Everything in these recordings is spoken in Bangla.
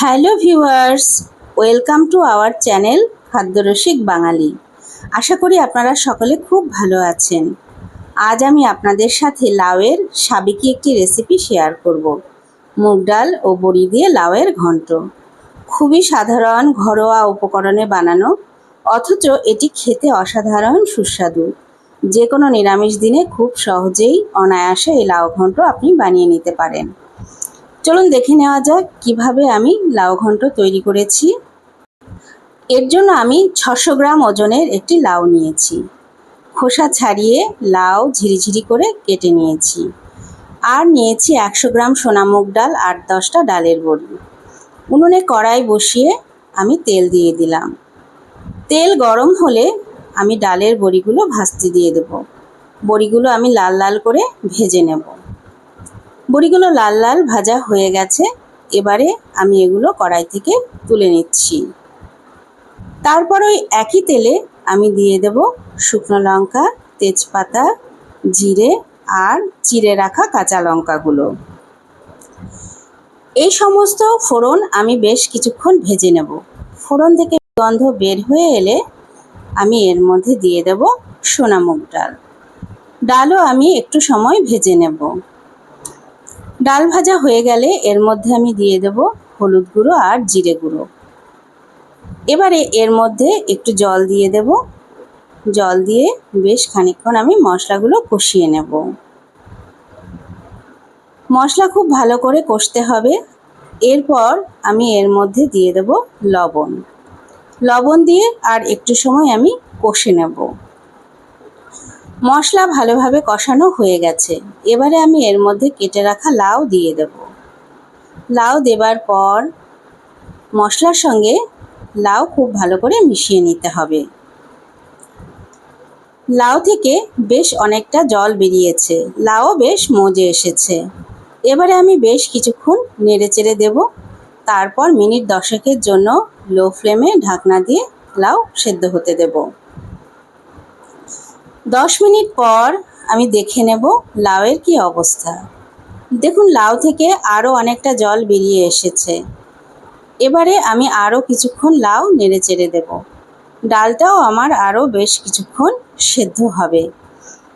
Hello viewers, welcome to our channel Khadyarasik Bangali. আশা করি আপনারা সকলে খুব ভালো আছেন। আজ আমি আপনাদের সাথে লাউয়ের সাবেকি একটি রেসিপি শেয়ার করব। মুগ ডাল ও বড়ি দিয়ে লাউয়ের ঘন্ট। খুবই সাধারণ ঘরোয়া উপকরণে বানানো, অথচ এটি খেতে অসাধারণ সুস্বাদু। যে কোনো নিরামিষ দিনে খুব সহজেই অনায়াসে এই লাউ ঘন্ট আপনি বানিয়ে নিতে পারেন। চলুন দেখে নেওয়া যাক কিভাবে আমি লাউ ঘন্ট তৈরি করেছি। এর জন্য আমি 600 গ্রাম ওজনের একটি লাউ নিয়েছি। খোসা ছাড়িয়ে লাউ ঝিরিঝিরি করে কেটে নিয়েছি। আর নিয়েছি 100 গ্রাম সোনা মুগ ডাল, 8-10টা ডালের বড়ি। উনুনে কড়াই বসিয়ে আমি তেল দিয়ে দিলাম। তেল গরম হলে আমি ডালের বড়িগুলো ভাজতে দিয়ে দেব। বড়িগুলো আমি লাল লাল করে ভেজে নেব। বড়িগুলো লাল লাল ভাজা হয়ে গেছে। এবারে আমি এগুলো কড়াই থেকে তুলে নিচ্ছি। তারপর ওই একই তেলে আমি দিয়ে দেব শুকনো লঙ্কা, তেজপাতা, জিরে আর চিড়ে রাখা কাঁচা লঙ্কাগুলো। এই সমস্ত ফোড়ন আমি বেশ কিছুক্ষণ ভেজে নেব। ফোড়ন থেকে গন্ধ বের হয়ে এলে আমি এর মধ্যে দিয়ে দেব সোনা মুগ ডাল। ডালও আমি একটু সময় ভেজে নেব। ডাল ভাজা হয়ে গেলে এর মধ্যে আমি দিয়ে দেব হলুদ গুঁড়ো আর জিরে গুঁড়ো। এবারে এর মধ্যে একটু জল দিয়ে দেব। জল দিয়ে বেশ খানিকক্ষণ আমি মশলাগুলো কষিয়ে নেব। মশলা খুব ভালো করে কষতে হবে। এরপর আমি এর মধ্যে দিয়ে দেব লবণ। লবণ দিয়ে আর একটু সময় আমি কষে নেব। মশলা ভালোভাবে কষানো হয়ে গেছে। এবারে আমি এর মধ্যে কেটে রাখা লাউ দিয়ে দেব। লাউ দেবার পর মশলার সঙ্গে লাউ খুব ভালো করে মিশিয়ে নিতে হবে। লাউ থেকে বেশ অনেকটা জল বেরিয়েছে, লাউও বেশ মজে এসেছে। এবারে আমি বেশ কিছুক্ষণ নেড়েচেড়ে দেব। তারপর মিনিট 10-এর জন্য লো ফ্লেমে ঢাকনা দিয়ে লাউ সেদ্ধ হতে দেব। 10 মিনিট পর আমি দেখে নেব লাউয়ের কি অবস্থা। দেখুন লাউ থেকে আরও অনেকটা জল বেরিয়ে এসেছে। এবারে আমি আরও কিছুক্ষণ লাউ নেড়েচেড়ে দেব। ডালটাও আমার আরও বেশ কিছুক্ষণ সেদ্ধ হবে,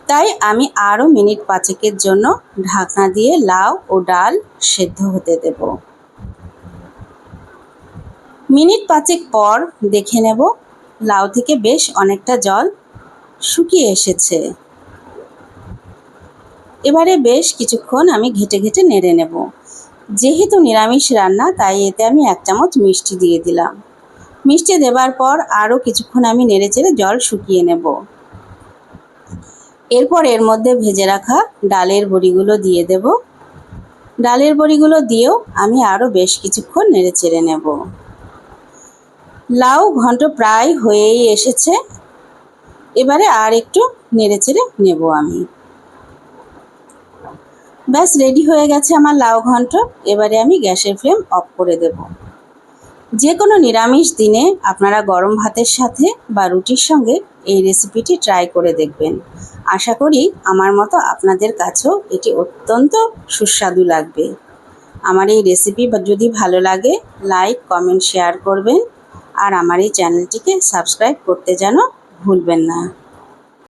তাই আমি আরও মিনিট 5-এর জন্য ঢাকনা দিয়ে লাউ ও ডাল সেদ্ধ হতে দেব। মিনিট 5 পর দেখে নেব লাউ থেকে বেশ অনেকটা জল শুকিয়ে এসেছে। এবারে বেশ কিছুক্ষণ আমি ঘেঁটে ঘেঁটে নেড়ে নেব। যেহেতু নিরামিষ রান্না, তাই এতে আমি 1 চামচ মিষ্টি দিয়ে দিলাম। মিষ্টি দেবার পর আরও কিছুক্ষণ আমি নেড়েচেড়ে জল শুকিয়ে নেব। এরপর এর মধ্যে ভেজে রাখা ডালের বড়িগুলো দিয়ে দেব। ডালের বড়িগুলো দিয়েও আমি আরও বেশ কিছুক্ষণ নেড়েচেড়ে নেব। লাউ ঘন্ট প্রায় হয়েই এসেছে। এবারে আর একটু নেড়েচেড়ে নেব আমি। ব্যাস রেডি হয়ে গেছে আমার লাউ ঘন্ট। এবারে আমি গ্যাসের ফ্লেম অফ করে দেব। যে কোনো নিরামিষ দিনে আপনারা গরম ভাতের সাথে বা রুটির সঙ্গে এই রেসিপিটি ট্রাই করে দেখবেন। আশা করি আমার মতো আপনাদের কাছেও এটি অত্যন্ত সুস্বাদু লাগবে। আমার এই রেসিপি যদি ভালো লাগে, লাইক, কমেন্ট, শেয়ার করবেন। আর আমার এই চ্যানেলটিকে সাবস্ক্রাইব করতে যেন ভুলবেন না।